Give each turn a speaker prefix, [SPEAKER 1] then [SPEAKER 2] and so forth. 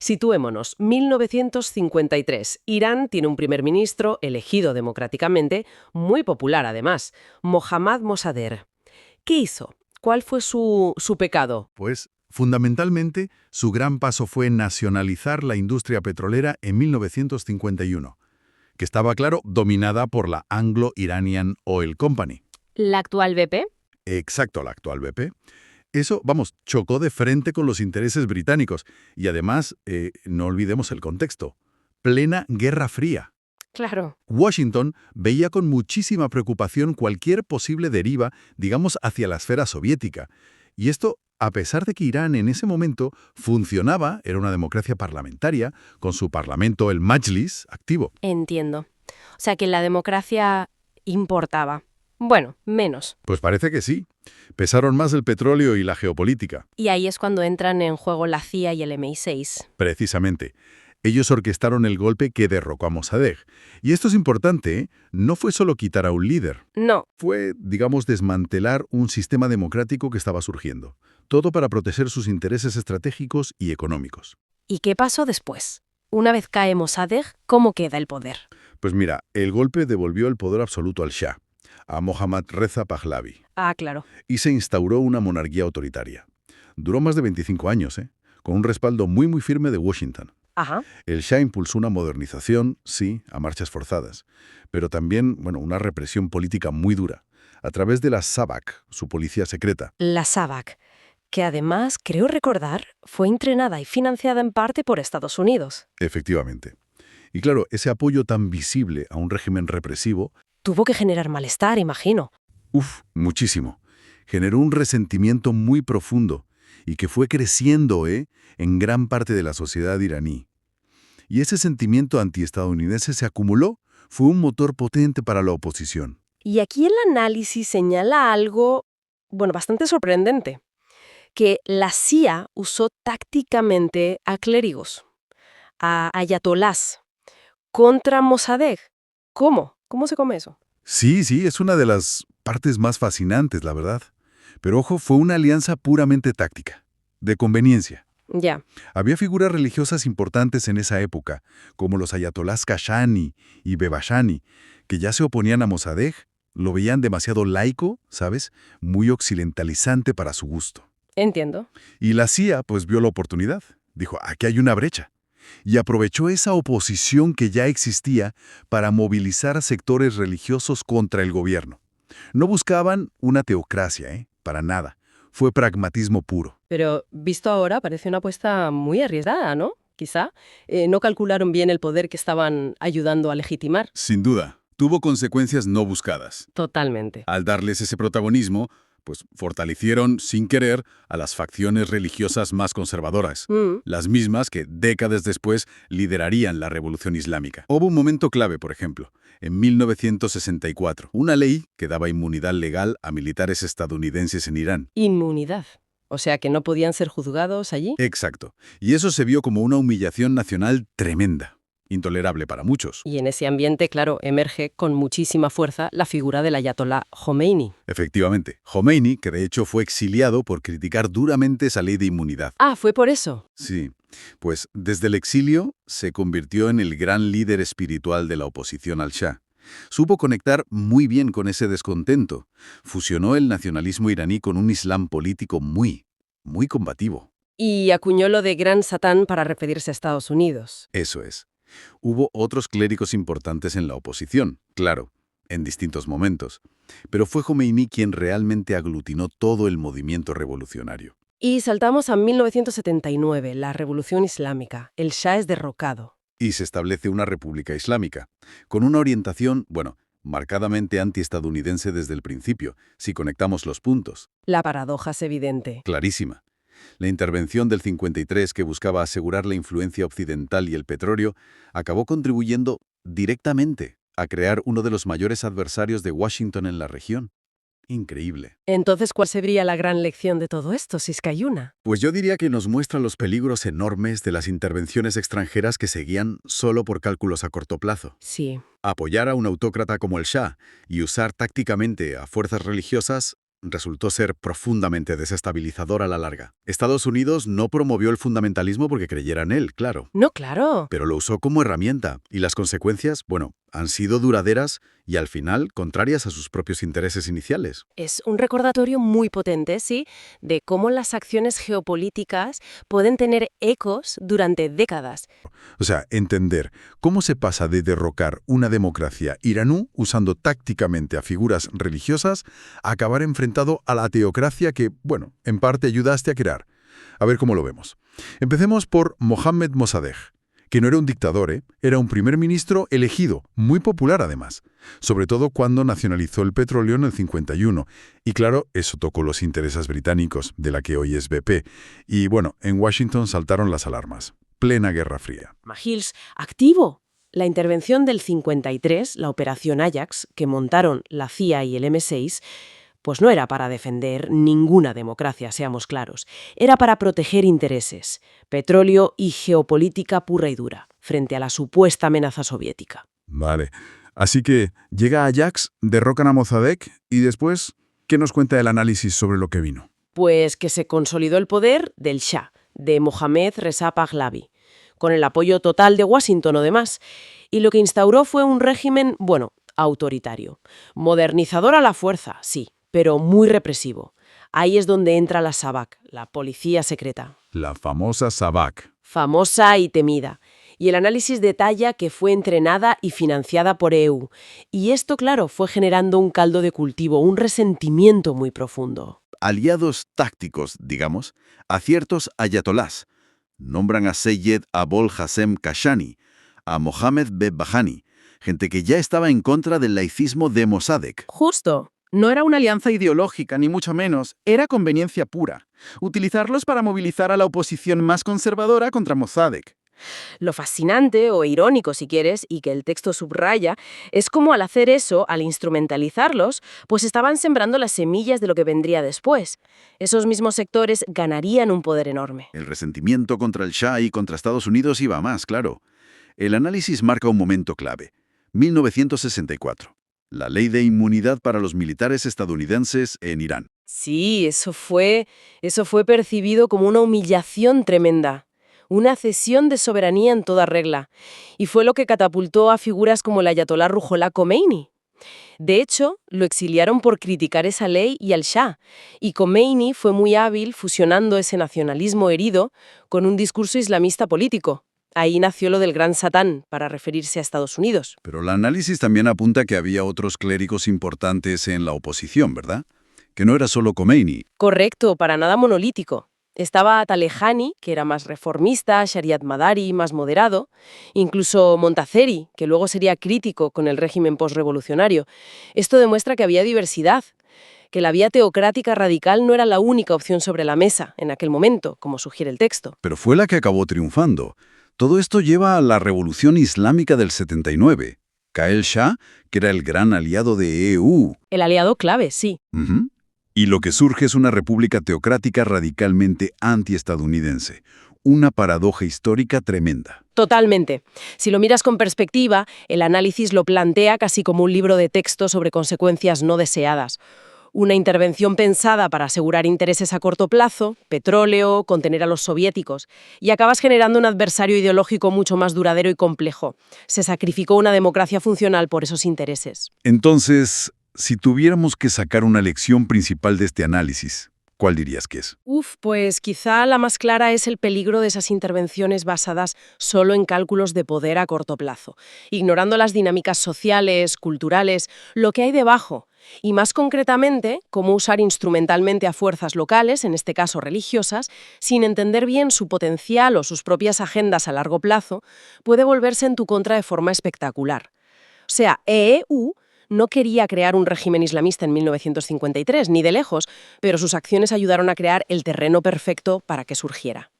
[SPEAKER 1] Situémonos, 1953. Irán tiene un primer ministro elegido democráticamente, muy popular además, Mohammad Mossadegh. ¿Qué hizo? ¿Cuál fue su pecado?
[SPEAKER 2] Pues, fundamentalmente, su gran paso fue nacionalizar la industria petrolera en 1951, que estaba, claro, dominada por la Anglo-Iranian Oil Company.
[SPEAKER 3] ¿La actual BP?
[SPEAKER 2] Exacto, la actual BP. Eso, vamos, chocó de frente con los intereses británicos. Y además, no olvidemos el contexto. Plena Guerra Fría.
[SPEAKER 3] Claro.
[SPEAKER 2] Washington veía con muchísima preocupación cualquier posible deriva, digamos, hacia la esfera soviética. Y esto, a pesar de que Irán en ese momento funcionaba, era una democracia parlamentaria, con su parlamento, el Majlis, activo.
[SPEAKER 3] Entiendo. O sea que la democracia importaba. Bueno, menos.
[SPEAKER 2] Pues parece que sí. Pesaron más el petróleo y la geopolítica.
[SPEAKER 3] Y ahí es cuando entran en juego la CIA y el MI6.
[SPEAKER 2] Precisamente. Ellos orquestaron el golpe que derrocó a Mossadegh. Y esto es importante, ¿eh? No fue solo quitar a un líder.
[SPEAKER 3] No.
[SPEAKER 2] Fue, digamos, desmantelar un sistema democrático que estaba surgiendo. Todo para proteger sus intereses estratégicos y económicos.
[SPEAKER 3] ¿Y qué pasó después? Una vez cae Mossadegh, ¿cómo queda el poder?
[SPEAKER 2] Pues mira, el golpe devolvió el poder absoluto al Shah, a Mohammad Reza Pahlavi,
[SPEAKER 3] Ah, claro.
[SPEAKER 2] y se instauró una monarquía autoritaria. Duró más de 25 años, con un respaldo muy firme de Washington.
[SPEAKER 3] Ajá.
[SPEAKER 2] El Shah impulsó una modernización, sí, a marchas forzadas, pero también, una represión política muy dura, a través de la SAVAK, su policía secreta.
[SPEAKER 3] La SAVAK, que además, creo recordar, fue entrenada y financiada en parte por Estados Unidos.
[SPEAKER 2] Efectivamente. Y claro, ese apoyo tan visible a un régimen represivo,
[SPEAKER 3] Tuvo que generar malestar, imagino.
[SPEAKER 2] muchísimo. Generó un resentimiento muy profundo y que fue creciendo, en gran parte de la sociedad iraní. Y ese sentimiento antiestadounidense se acumuló, fue un motor potente para la oposición.
[SPEAKER 3] Y aquí el análisis señala algo, bastante sorprendente, que la CIA usó tácticamente a clérigos, a ayatolás, contra Mossadegh. ¿Cómo? ¿Cómo se come eso?
[SPEAKER 2] Sí, es una de las partes más fascinantes, la verdad. Pero ojo, fue una alianza puramente táctica, de conveniencia.
[SPEAKER 3] Ya.
[SPEAKER 2] Había figuras religiosas importantes en esa época, como los ayatolás Kashani y Bebashani, que ya se oponían a Mossadegh, lo veían demasiado laico, ¿sabes? Muy occidentalizante para su gusto.
[SPEAKER 3] Entiendo.
[SPEAKER 2] Y la CIA, pues, vio la oportunidad. Dijo, aquí hay una brecha. Y aprovechó esa oposición que ya existía para movilizar a sectores religiosos contra el gobierno. No buscaban una teocracia, para nada. Fue pragmatismo puro.
[SPEAKER 1] Pero visto ahora parece una apuesta muy arriesgada, ¿no? Quizá. No calcularon bien el poder que estaban ayudando a legitimar.
[SPEAKER 2] Sin duda, tuvo consecuencias no buscadas.
[SPEAKER 1] Totalmente.
[SPEAKER 2] Al darles ese protagonismo, pues fortalecieron, sin querer, a las facciones religiosas más conservadoras, las mismas que décadas después liderarían la Revolución Islámica. Hubo un momento clave, por ejemplo, en 1964, una ley que daba inmunidad legal a militares estadounidenses en Irán.
[SPEAKER 1] Inmunidad. O sea que no podían ser juzgados allí.
[SPEAKER 2] Exacto. Y eso se vio como una humillación nacional tremenda. Intolerable para muchos.
[SPEAKER 1] Y en ese ambiente, claro, emerge con muchísima fuerza la figura del ayatolá Jomeini.
[SPEAKER 2] Efectivamente. Jomeini, que de hecho fue exiliado por criticar duramente esa ley de inmunidad.
[SPEAKER 1] Ah, ¿fue por eso?
[SPEAKER 2] Sí. Pues desde el exilio se convirtió en el gran líder espiritual de la oposición al Shah. Supo conectar muy bien con ese descontento. Fusionó el nacionalismo iraní con un islam político muy combativo.
[SPEAKER 1] Y acuñó lo de Gran Satán para referirse a Estados Unidos.
[SPEAKER 2] Eso es. Hubo otros clérigos importantes en la oposición, claro, en distintos momentos. Pero fue Jomeini quien realmente aglutinó todo el movimiento revolucionario.
[SPEAKER 1] Y saltamos a 1979, la Revolución Islámica. El Shah es derrocado.
[SPEAKER 2] Y se establece una república islámica, con una orientación, marcadamente antiestadounidense desde el principio, si conectamos los puntos.
[SPEAKER 1] La paradoja es evidente.
[SPEAKER 2] Clarísima. La intervención del 53, que buscaba asegurar la influencia occidental y el petróleo, acabó contribuyendo directamente a crear uno de los mayores adversarios de Washington en la región. Increíble.
[SPEAKER 1] Entonces, ¿cuál sería la gran lección de todo esto, si es que hay una?
[SPEAKER 2] Pues yo diría que nos muestra los peligros enormes de las intervenciones extranjeras que seguían solo por cálculos a corto plazo.
[SPEAKER 1] Sí.
[SPEAKER 2] Apoyar a un autócrata como el Shah y usar tácticamente a fuerzas religiosas resultó ser profundamente desestabilizador a la larga. Estados Unidos no promovió el fundamentalismo porque creyera en él, claro,
[SPEAKER 3] No, claro.
[SPEAKER 2] pero lo usó como herramienta, y las consecuencias, bueno, han sido duraderas y al final contrarias a sus propios intereses iniciales.
[SPEAKER 3] Es un recordatorio muy potente, sí, de cómo las acciones geopolíticas pueden tener ecos durante décadas.
[SPEAKER 4] O sea, entender cómo se pasa de derrocar una democracia iraní usando tácticamente a figuras religiosas a acabar enfrentado a la teocracia que, bueno, en parte ayudaste a crear. A ver cómo lo vemos. Empecemos por Mohammad Mossadegh, que no era un dictador, era un primer ministro elegido, muy popular además, sobre todo cuando nacionalizó el petróleo en el 51. Y claro, eso tocó los intereses británicos, de la que hoy es BP. Y bueno, en Washington saltaron las alarmas. Plena Guerra Fría.
[SPEAKER 3] Hills, activo. La intervención del 53, la Operación Ajax, que montaron la CIA y el M6, pues no era para defender ninguna democracia, seamos claros. Era para proteger intereses, petróleo y geopolítica pura y dura, frente a la supuesta amenaza soviética.
[SPEAKER 4] Vale. Así que llega Ajax, derrocan a Mossadegh y después, ¿qué nos cuenta el análisis sobre lo que vino?
[SPEAKER 3] Pues que se consolidó el poder del Shah, de Mohammad Reza Pahlavi, con el apoyo total de Washington o demás, y lo que instauró fue un régimen, bueno, autoritario. Modernizador a la fuerza, sí, pero muy represivo. Ahí es donde entra la SAVAK, la policía secreta.
[SPEAKER 4] La famosa SAVAK.
[SPEAKER 3] Famosa y temida. Y el análisis detalla que fue entrenada y financiada por EU. Y esto, claro, fue generando un caldo de cultivo, un resentimiento muy profundo.
[SPEAKER 5] Aliados tácticos, digamos, a ciertos ayatolás. Nombran a Seyed Abol Hassem Kashani, a Mohammed Behbahani, gente que ya estaba en contra del laicismo de Mossadegh.
[SPEAKER 3] Justo.
[SPEAKER 6] No era una alianza ideológica, ni mucho menos, era conveniencia pura. Utilizarlos para movilizar a la oposición más conservadora contra Mossadegh.
[SPEAKER 3] Lo fascinante, o irónico si quieres, y que el texto subraya, es cómo al hacer eso, al instrumentalizarlos, pues estaban sembrando las semillas de lo que vendría después. Esos mismos sectores ganarían un poder enorme.
[SPEAKER 5] El resentimiento contra el Shah y contra Estados Unidos iba a más, claro. El análisis marca un momento clave. 1964. La ley de inmunidad para los militares estadounidenses en Irán.
[SPEAKER 3] Sí, eso fue percibido como una humillación tremenda. Una cesión de soberanía en toda regla. Y fue lo que catapultó a figuras como el ayatolá Ruhollah Khomeini. De hecho, lo exiliaron por criticar esa ley y al Shah. Y Khomeini fue muy hábil fusionando ese nacionalismo herido con un discurso islamista político. Ahí nació lo del Gran Satán, para referirse a Estados Unidos.
[SPEAKER 5] Pero el análisis también apunta que había otros clérigos importantes en la oposición, ¿verdad? Que no era solo Khomeini.
[SPEAKER 3] Correcto, para nada monolítico. Estaba Talejani, que era más reformista, Shariat Madari, más moderado, incluso Montazeri, que luego sería crítico con el régimen postrevolucionario. Esto demuestra que había diversidad, que la vía teocrática radical no era la única opción sobre la mesa en aquel momento, como sugiere el texto.
[SPEAKER 5] Pero fue la que acabó triunfando. Todo esto lleva a la Revolución Islámica del 79. Cae el Shah, que era el gran aliado de EU.
[SPEAKER 3] El aliado clave, sí.
[SPEAKER 5] Y lo que surge es una república teocrática radicalmente antiestadounidense. Una paradoja histórica tremenda.
[SPEAKER 3] Totalmente. Si lo miras con perspectiva, el análisis lo plantea casi como un libro de texto sobre consecuencias no deseadas. Una intervención pensada para asegurar intereses a corto plazo, petróleo, contener a los soviéticos, y acabas generando un adversario ideológico mucho más duradero y complejo. Se sacrificó una democracia funcional por esos intereses.
[SPEAKER 5] Entonces, si tuviéramos que sacar una lección principal de este análisis, ¿cuál dirías que es?
[SPEAKER 3] Pues quizá la más clara es el peligro de esas intervenciones basadas solo en cálculos de poder a corto plazo, ignorando las dinámicas sociales, culturales, lo que hay debajo. Y más concretamente, cómo usar instrumentalmente a fuerzas locales, en este caso religiosas, sin entender bien su potencial o sus propias agendas a largo plazo, puede volverse en tu contra de forma espectacular. O sea, EU no quería crear un régimen islamista en 1953, ni de lejos, pero sus acciones ayudaron a crear el terreno perfecto para que surgiera.